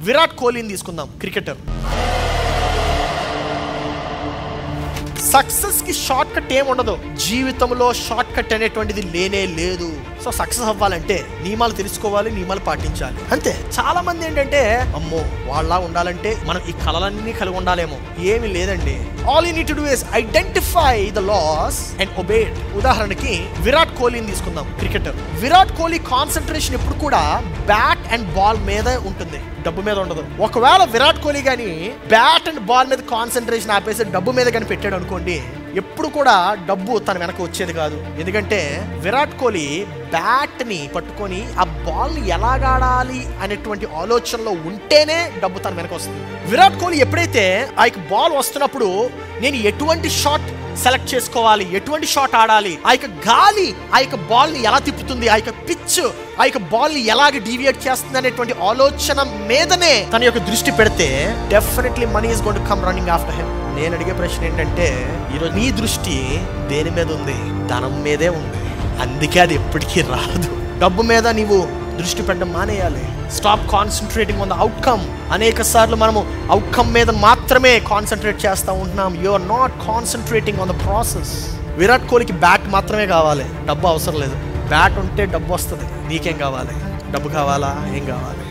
విరాట్ కోహ్లీని తీసుకుందాం, cricketer. Success కి short cut ఏముండదు, జీవితంలో షార్ట్ కట్ అనేటువంటిది లేనే లేదు. సో సక్సెస్ అవ్వాలంటే నియమాలు తెలుసుకోవాలి, నియమాలు పాటించాలి, అంతే. చాలా మంది ఏంటంటే అమ్మో వాళ్ళ ఉండాలంటే మనం ఈ కళలన్నీ కలిగి ఉండాలేమో, ఏమి లేదండి. All you need to do is identify the laws and obey it. ఉదాహరణకి విరాట్ కోహ్లీని తీసుకుందాం, క్రికెటర్. విరాట్ కోహ్లీ కాన్సన్ట్రేషన్ ఎప్పుడు కూడా బ్యాట్ అండ్ బాల్ మీద ఉంటుంది, డబ్బు మీద ఉండదు. ఒకవేళ విరాట్ కోహ్లీ కానీ బ్యాట్ అండ్ బాల్ మీద కాన్సన్ట్రేషన్ ఆపేసి డబ్బు మీద కానీ పెట్టాడు అనుకోండి, ఎప్పుడు కూడా డబ్బు తన వెనక వచ్చేది కాదు. ఎందుకంటే విరాట్ కోహ్లీ బ్యాట్ ని పట్టుకొని ఆ బాల్ ని ఎలాగాడాలి అనేటువంటి ఆలోచనలో ఉంటేనే డబ్బు తన వెనక వస్తుంది. విరాట్ కోహ్లీ ఎప్పుడైతే ఆ బాల్ వస్తున్నప్పుడు నేను ఎటువంటి షాట్ సెలెక్ట్ చేసుకోవాలి, ఎటువంటి షాట్ ఆడాలి, ఆ గాలి ఆ బాల్ ని ఎలా తిప్పుతుంది, ఆ పిచ్ ఆ బాల్ ని ఎలాగ డీవియేట్ చేస్తుంది అనేటువంటి ఆలోచన మీదనే తన యొక్క దృష్టి పెడితే definitely money is going to come running after him. నేను అడిగే ప్రశ్న ఏంటంటే ఈరోజు నీ దృష్టి దేని మీద ఉంది? ధనం మీదే ఉంది. అందుకే అది ఎప్పటికీ రాదు. డబ్బు మీద నీవు దృష్టి పెట్టడం మానేయాలి. Stop concentrating on the outcome. అనేక సార్లు మనము అవుట్కమ్ మీద మాత్రమే కాన్సన్ట్రేట్ చేస్తూ ఉంటున్నాం. You are not concentrating on the process. Virat కోహ్లీకి బ్యాట్ మాత్రమే కావాలి, డబ్బు అవసరం లేదు. బ్యాట్ ఉంటే డబ్బు వస్తుంది. నీకేం కావాలి? డబ్బు కావాలా? ఏం కావాలి?